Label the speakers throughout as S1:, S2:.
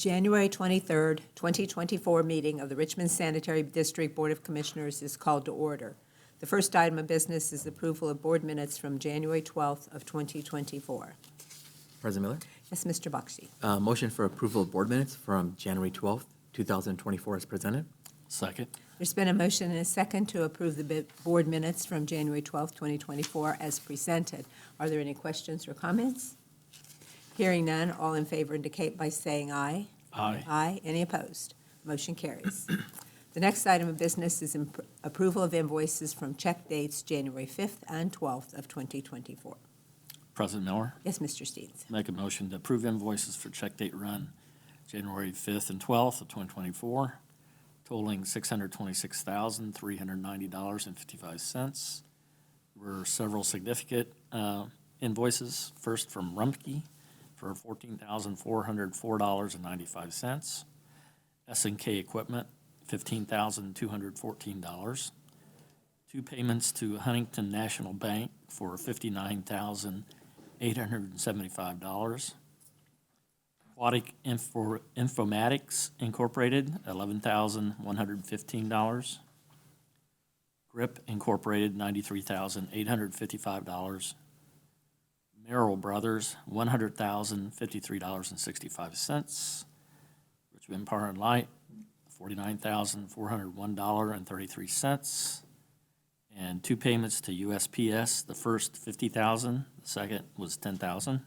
S1: January 23rd, 2024 meeting of the Richmond Sanitary District Board of Commissioners is called to order. The first item of business is approval of board minutes from January 12th of 2024.
S2: President Miller?
S1: Yes, Mr. Bakshi.
S2: Motion for approval of board minutes from January 12th, 2024 as presented.
S3: Second.
S1: There's been a motion and a second to approve the board minutes from January 12th, 2024 as presented. Are there any questions or comments? Hearing none, all in favor indicate by saying aye.
S3: Aye.
S1: Aye. Any opposed? Motion carries. The next item of business is approval of invoices from check dates January 5th and 12th of 2024.
S3: President Miller,
S1: Yes, Mr. Steens.
S3: make a motion to approve invoices for check date run January 5th and 12th of 2024, totaling $626,390.55. There were several significant invoices. First from Rumpke for $14,404.95. S&K Equipment, $15,214. Two payments to Huntington National Bank for $59,875. Aquatic Informatics Incorporated, $11,115. Grip Incorporated, $93,855. Merrill Brothers, $100,053.65. Richmond Power and Light, $49,401.33. And two payments to USPS, the first $50,000, the second was $10,000.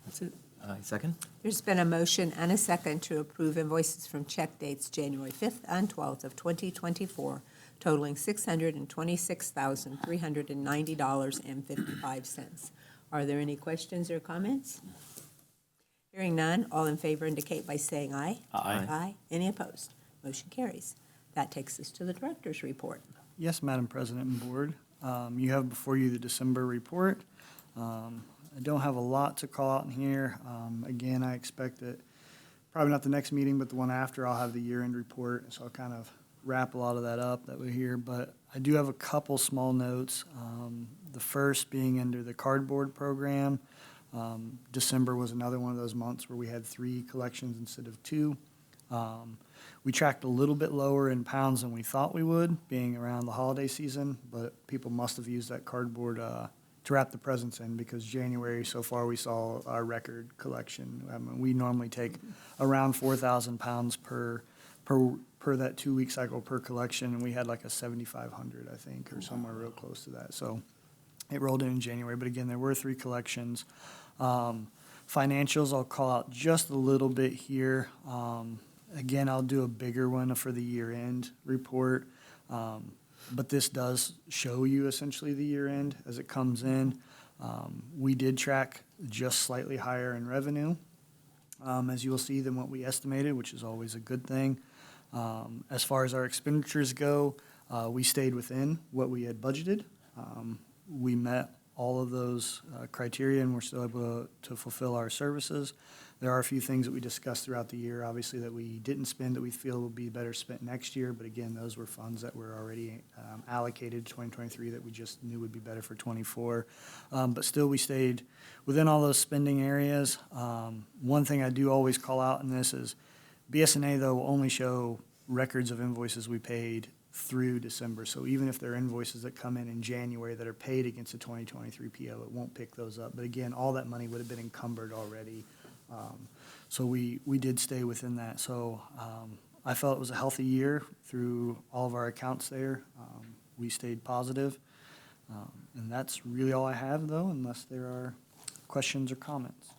S2: That's it. Second.
S1: There's been a motion and a second to approve invoices from check dates January 5th and 12th of 2024 totaling $626,390.55. Are there any questions or comments? Hearing none, all in favor indicate by saying aye.
S3: Aye.
S1: Aye. Any opposed? Motion carries. That takes us to the director's report.
S4: Yes, Madam President and Board. You have before you the December report. I don't have a lot to call out in here. Again, I expect that probably not the next meeting, but the one after, I'll have the year-end report. So I'll kind of wrap a lot of that up that we hear. But I do have a couple small notes. The first being under the cardboard program. December was another one of those months where we had 3 collections instead of 2. We tracked a little bit lower in pounds than we thought we would, being around the holiday season, but people must have used that cardboard to wrap the presents in, because January so far we saw our record collection. We normally take around 4,000 pounds per that 2-week cycle per collection, and we had like a 7,500, I think, or somewhere real close to that. So it rolled in January, but again, there were 3 collections. Financials, I'll call out just a little bit here. Again, I'll do a bigger one for the year-end report, but this does show you essentially the year-end as it comes in. We did track just slightly higher in revenue, as you will see, than what we estimated, which is always a good thing. As far as our expenditures go, we stayed within what we had budgeted. We met all of those criteria, and we're still able to fulfill our services. There are a few things that we discussed throughout the year, obviously, that we didn't spend that we feel will be better spent next year. But again, those were funds that were already allocated to 2023 that we just knew would be better for 24. But still, we stayed within all those spending areas. One thing I do always call out in this is BS&A, though, will only show records of invoices we paid through December. So even if there are invoices that come in January that are paid against a 2023 PO, it won't pick those up. But again, all that money would have been encumbered already. So we did stay within that. So I felt it was a healthy year through all of our accounts there. We stayed positive. And that's really all I have, though, unless there are questions or comments.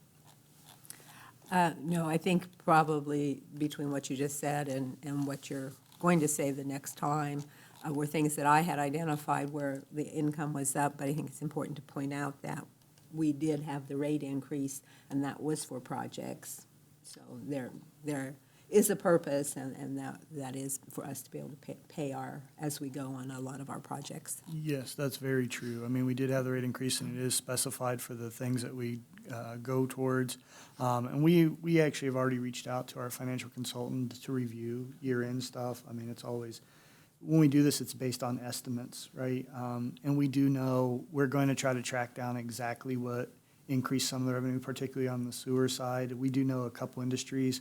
S1: No, I think probably between what you just said and what you're going to say the next time were things that I had identified where the income was up, but I think it's important to point out that we did have the rate increase, and that was for projects. So there is a purpose, and that is for us to be able to pay as we go on a lot of our projects.
S4: Yes, that's very true. I mean, we did have the rate increase, and it is specified for the things that we go towards. And we actually have already reached out to our financial consultant to review year-end stuff. I mean, it's always, when we do this, it's based on estimates, right? And we do know we're going to try to track down exactly what increase some of the revenue, particularly on the sewer side. We do know a couple industries,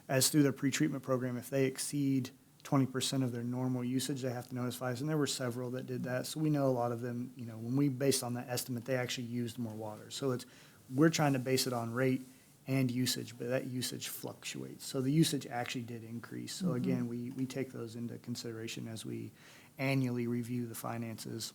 S4: as through their pretreatment program, if they exceed 20% of their normal usage, they have to notify us, and there were several that did that. So we know a lot of them, you know, when we based on that estimate, they actually used more water. So we're trying to base it on rate and usage, but that usage fluctuates. So the usage actually did increase. So again, we take those into consideration as we annually review the finances.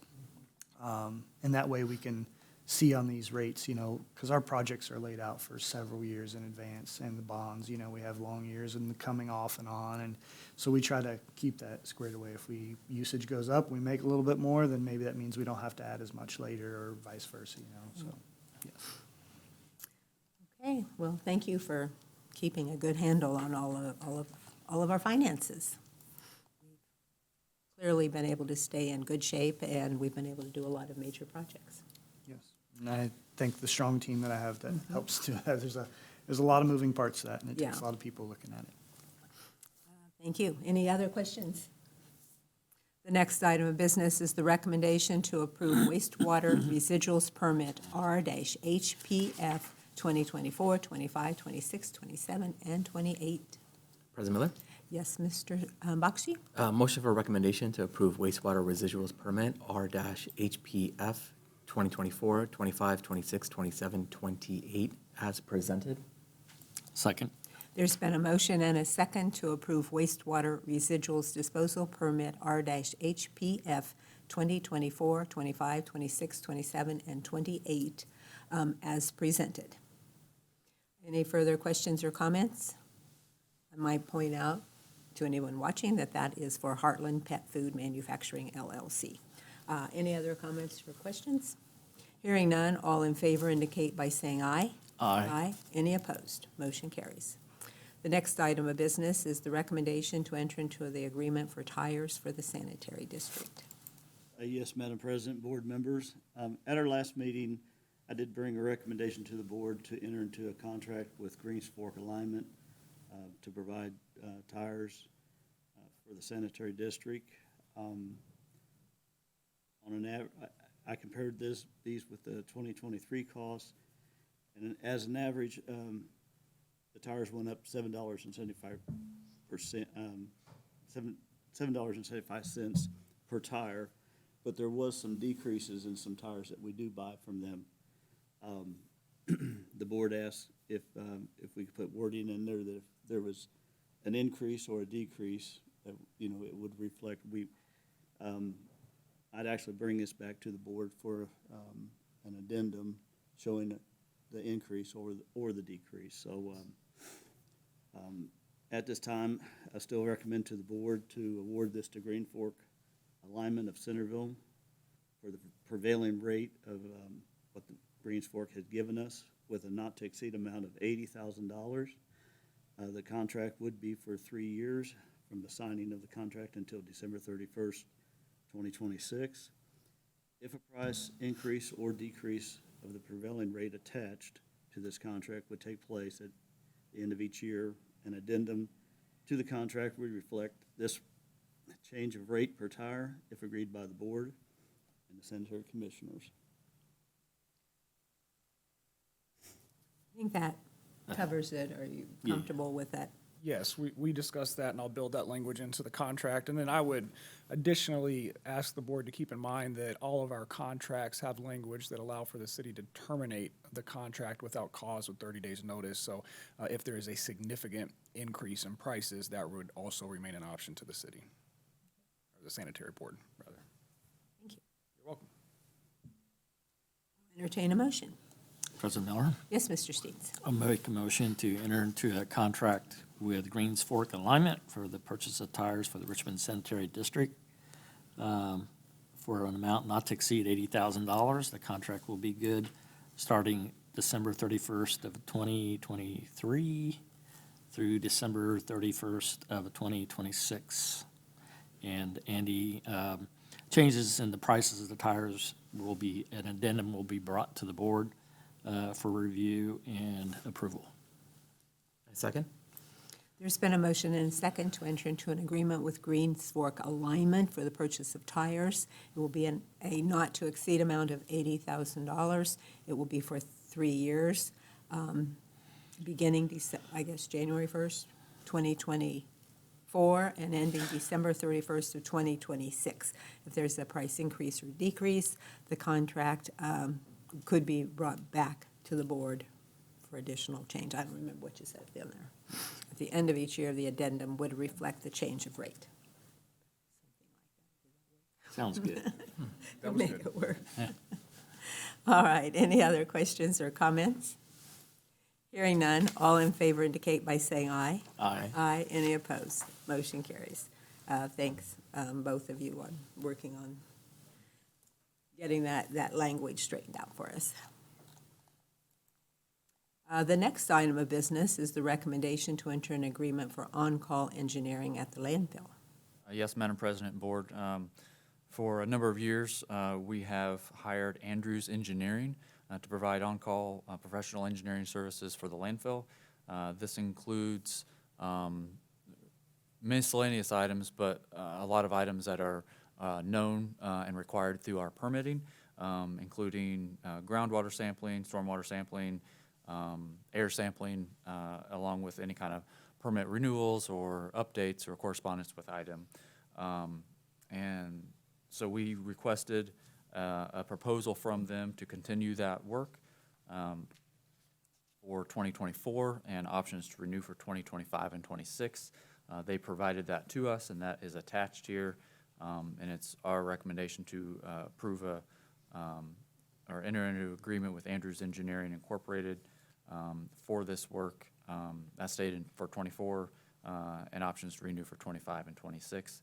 S4: And that way we can see on these rates, you know, because our projects are laid out for several years in advance, and the bonds, you know, we have long years and the coming off and on. And so we try to keep that squared away. If usage goes up, we make a little bit more, then maybe that means we don't have to add as much later, or vice versa, you know, so, yes.
S1: Okay, well, thank you for keeping a good handle on all of our finances. We've clearly been able to stay in good shape, and we've been able to do a lot of major projects.
S4: Yes, and I thank the strong team that I have that helps to, there's a lot of moving parts to that, and it takes
S1: Yeah.
S4: a lot of people looking at it.
S1: Thank you. Any other questions? The next item of business is the recommendation to approve wastewater residuals permit R-HPF 2024, 25, 26, 27, and 28.
S2: President Miller?
S1: Yes, Mr. Bakshi?
S2: Motion for recommendation to approve wastewater residuals permit R-HPF 2024, 25, 26, 27, 28 as presented.
S3: Second.
S1: There's been a motion and a second to approve wastewater residuals disposal permit R-HPF 2024, 25, 26, 27, and 28 as presented. Any further questions or comments? I might point out to anyone watching that that is for Heartland Pet Food Manufacturing, LLC. Any other comments or questions? Hearing none, all in favor indicate by saying aye.
S3: Aye.
S1: Aye. Any opposed? Motion carries. The next item of business is the recommendation to enter into the agreement for tires for the sanitary district.
S5: Yes, Madam President, board members. At our last meeting, I did bring a recommendation to the board to enter into a contract with Greens Fork Alignment to provide tires for the sanitary district. I compared these with the 2023 costs, and as an average, the tires went up $7.75 per tire, but there was some decreases in some tires that we do buy from them. The board asked if we could put wording in there that if there was an increase or a decrease, that, you know, it would reflect. I'd actually bring this back to the board for an addendum showing the increase or the decrease. So at this time, I still recommend to the board to award this to Green Fork Alignment of Centerville for the prevailing rate of what the Greens Fork had given us, with a not-to-exceed amount of $80,000. The contract would be for 3 years from the signing of the contract until December 31st, 2026. If a price increase or decrease of the prevailing rate attached to this contract would take place at the end of each year, an addendum to the contract would reflect this change of rate per tire if agreed by the board and the sanitary commissioners.
S1: I think that covers it. Are you comfortable with that?
S6: Yes, we discussed that, and I'll build that language into the contract. And then I would additionally ask the board to keep in mind that all of our contracts have language that allow for the city to terminate the contract without cause with 30 days' notice. So if there is a significant increase in prices, that would also remain an option to the city, or the sanitary board, rather.
S1: Thank you.
S6: You're welcome.
S1: Entertain a motion.
S3: President Miller?
S1: Yes, Mr. Steens.
S3: I'll make a motion to enter into a contract with Greens Fork Alignment for the purchase of tires for the Richmond Sanitary District for an amount not to exceed $80,000. The contract will be good starting December 31st of 2023 through December 31st of 2026. And Andy, changes in the prices of the tires will be, an addendum will be brought to the board for review and approval.
S2: Second?
S1: There's been a motion and a second to enter into an agreement with Greens Fork Alignment for the purchase of tires. It will be a not-to-exceed amount of $80,000. It will be for 3 years, beginning, January 1st, 2024, and ending December 31st of 2026. If there's a price increase or decrease, the contract could be brought back to the board for additional change. I don't remember what you said down there. At the end of each year, the addendum would reflect the change of rate.
S3: Sounds good.
S6: That was
S1: Make
S6: good.
S1: it work. All right, any other questions or comments? Hearing none, all in favor indicate by saying aye.
S3: Aye.
S1: Aye, any opposed? Motion carries. Thanks, both of you, on working on getting that language straightened out for us. The next item of business is the recommendation to enter an agreement for on-call engineering at the landfill.
S7: Yes, Madam President and Board. For a number of years, we have hired Andrews Engineering to provide on-call professional engineering services for the landfill. This includes miscellaneous items, but a lot of items that are known and required through our permitting, including groundwater sampling, stormwater sampling, air sampling, along with any kind of permit renewals or updates or correspondence with item. And so we requested a proposal from them to continue that work for 2024 and options to renew for 2025 and 26. They provided that to us, and that is attached here. And it's our recommendation to approve or enter into agreement with Andrews Engineering Incorporated for this work, as stated for 24, and options to renew for 25 and 26.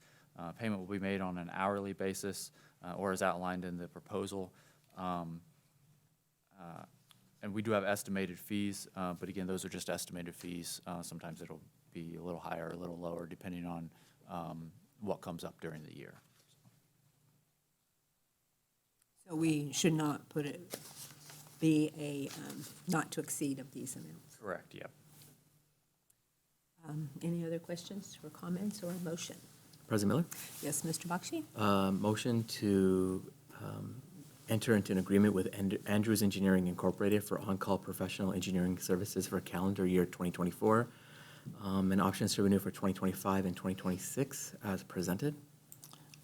S7: Payment will be made on an hourly basis, or as outlined in the proposal. And we do have estimated fees, but again, those are just estimated fees. Sometimes it'll be a little higher, a little lower, depending on what comes up during the year.
S1: So we should not put it, be a not to exceed of these amounts.
S7: Correct, yep.
S1: Any other questions or comments or motion?
S2: President Miller?
S1: Yes, Mr. Bakshi?
S2: Motion to enter into an agreement with Andrews Engineering Incorporated for on-call professional engineering services for calendar year 2024, and options to renew for 2025 and 2026 as presented.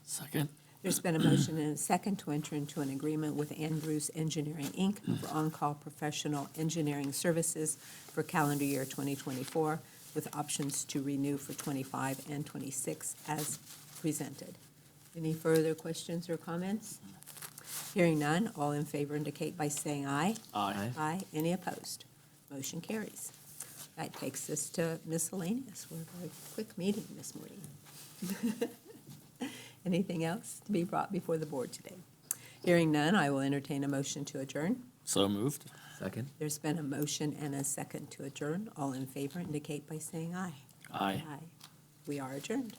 S3: Second.
S1: There's been a motion and a second to enter into an agreement with Andrews Engineering, Inc. for on-call professional engineering services for calendar year 2024, with options to renew for 25 and 26 as presented. Any further questions or comments? Hearing none, all in favor indicate by saying aye.
S3: Aye.
S1: Aye. Any opposed? Motion carries. That takes us to miscellaneous. We're a very quick meeting this morning. Anything else to be brought before the board today? Hearing none, I will entertain a motion to adjourn.
S3: So moved.
S2: Second.
S1: There's been a motion and a second to adjourn. All in favor indicate by saying aye.
S3: Aye.
S1: We are adjourned.